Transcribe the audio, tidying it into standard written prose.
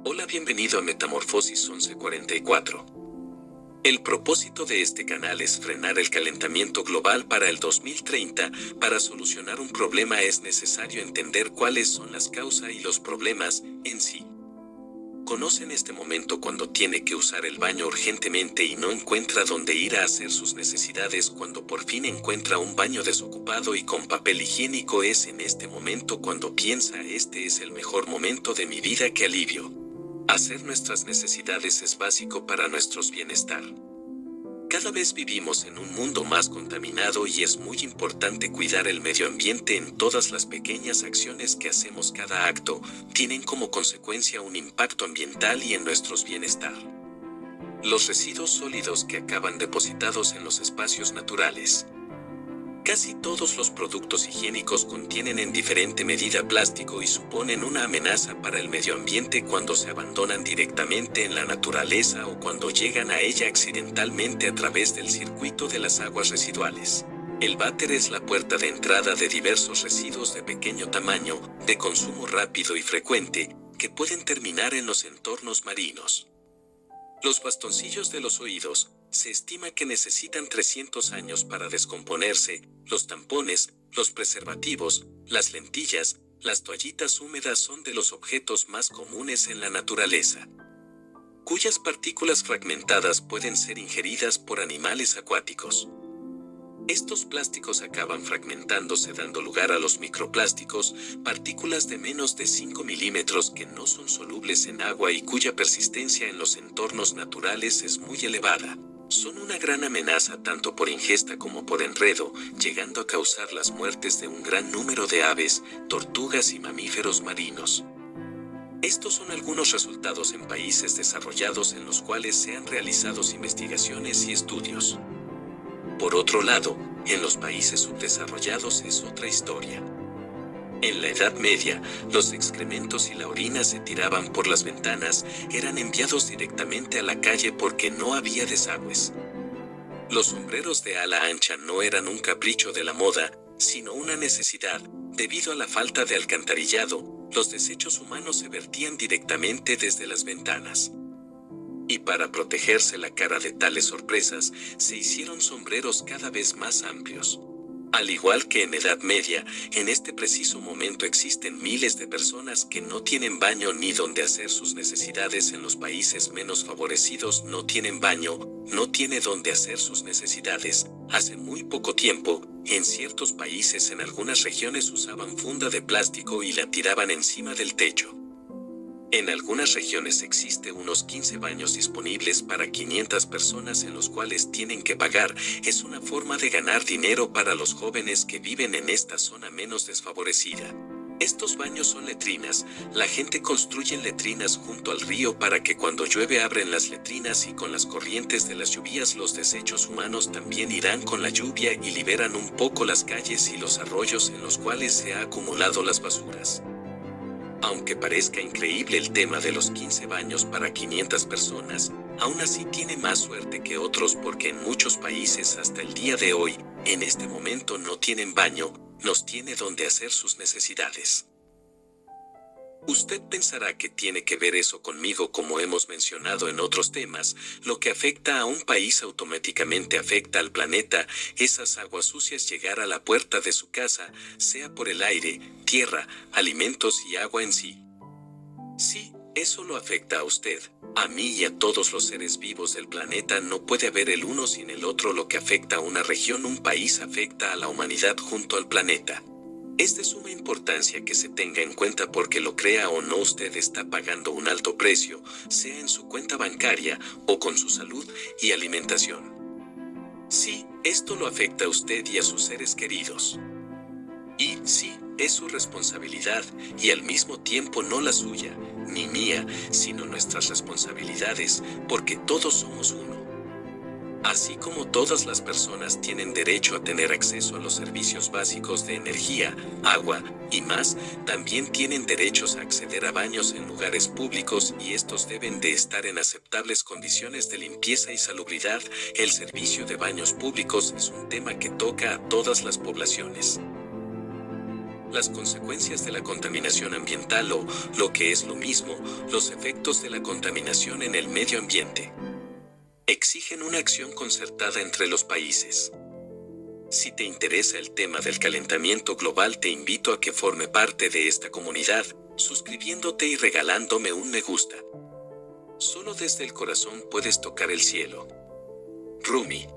Hola, bienvenido a Metamorfosis 1144. El propósito de este canal es frenar el calentamiento global para el 2030. Para solucionar un problema es necesario entender cuáles son las causas y los problemas en sí. Conoce en este momento cuando tiene que usar el baño urgentemente y no encuentra dónde ir a hacer sus necesidades. Cuando por fin encuentra un baño desocupado y con papel higiénico, es en este momento cuando piensa: este es el mejor momento de mi vida. ¡Qué alivio! Hacer nuestras necesidades es básico para nuestro bienestar. Cada vez vivimos en un mundo más contaminado y es muy importante cuidar el medio ambiente. En todas las pequeñas acciones que hacemos, cada acto tienen como consecuencia un impacto ambiental y en nuestro bienestar. Los residuos sólidos que acaban depositados en los espacios naturales. Casi todos los productos higiénicos contienen en diferente medida plástico y suponen una amenaza para el medio ambiente cuando se abandonan directamente en la naturaleza o cuando llegan a ella accidentalmente a través del circuito de las aguas residuales. El váter es la puerta de entrada de diversos residuos de pequeño tamaño, de consumo rápido y frecuente, que pueden terminar en los entornos marinos. Los bastoncillos de los oídos se estima que necesitan 300 años para descomponerse. Los tampones, los preservativos, las lentillas, las toallitas húmedas son de los objetos más comunes en la naturaleza, cuyas partículas fragmentadas pueden ser ingeridas por animales acuáticos. Estos plásticos acaban fragmentándose, dando lugar a los microplásticos, partículas de menos de 5 milímetros que no son solubles en agua y cuya persistencia en los entornos naturales es muy elevada. Son una gran amenaza tanto por ingesta como por enredo, llegando a causar las muertes de un gran número de aves, tortugas y mamíferos marinos. Estos son algunos resultados en países desarrollados en los cuales se han realizado investigaciones y estudios. Por otro lado, en los países subdesarrollados es otra historia. En la Edad Media, los excrementos y la orina se tiraban por las ventanas, eran enviados directamente a la calle porque no había desagües. Los sombreros de ala ancha no eran un capricho de la moda, sino una necesidad. Debido a la falta de alcantarillado, los desechos humanos se vertían directamente desde las ventanas. Y para protegerse la cara de tales sorpresas, se hicieron sombreros cada vez más amplios. Al igual que en Edad Media, en este preciso momento existen miles de personas que no tienen baño ni donde hacer sus necesidades. En los países menos favorecidos no tienen baño, no tiene donde hacer sus necesidades. Hace muy poco tiempo, en ciertos países en algunas regiones usaban funda de plástico y la tiraban encima del techo. En algunas regiones existe unos 15 baños disponibles para 500 personas en los cuales tienen que pagar. Es una forma de ganar dinero para los jóvenes que viven en esta zona menos desfavorecida. Estos baños son letrinas. La gente construye letrinas junto al río para que cuando llueve abren las letrinas y con las corrientes de las lluvias los desechos humanos también irán con la lluvia y liberan un poco las calles y los arroyos en los cuales se ha acumulado las basuras. Aunque parezca increíble el tema de los 15 baños para 500 personas, aún así tiene más suerte que otros porque en muchos países hasta el día de hoy, en este momento no tienen baño, no tiene donde hacer sus necesidades. Usted pensará que tiene que ver eso conmigo. Como hemos mencionado en otros temas, lo que afecta a un país automáticamente afecta al planeta. Esas aguas sucias llegar a la puerta de su casa, sea por el aire, tierra, alimentos y agua en sí. Sí, eso lo afecta a usted, a mí y a todos los seres vivos del planeta. No puede haber el uno sin el otro. Lo que afecta a una región, un país, afecta a la humanidad junto al planeta. Es de suma importancia que se tenga en cuenta porque lo crea o no, usted está pagando un alto precio, sea en su cuenta bancaria o con su salud y alimentación. Sí, esto lo afecta a usted y a sus seres queridos. Y sí, es su responsabilidad y al mismo tiempo no la suya, ni mía, sino nuestras responsabilidades, porque todos somos uno. Así como todas las personas tienen derecho a tener acceso a los servicios básicos de energía, agua y más, también tienen derechos a acceder a baños en lugares públicos y estos deben de estar en aceptables condiciones de limpieza y salubridad. El servicio de baños públicos es un tema que toca a todas las poblaciones. Las consecuencias de la contaminación ambiental o, lo que es lo mismo, los efectos de la contaminación en el medio ambiente exigen una acción concertada entre los países. Si te interesa el tema del calentamiento global, te invito a que forme parte de esta comunidad, suscribiéndote y regalándome un me gusta. Solo desde el corazón puedes tocar el cielo. Rumi.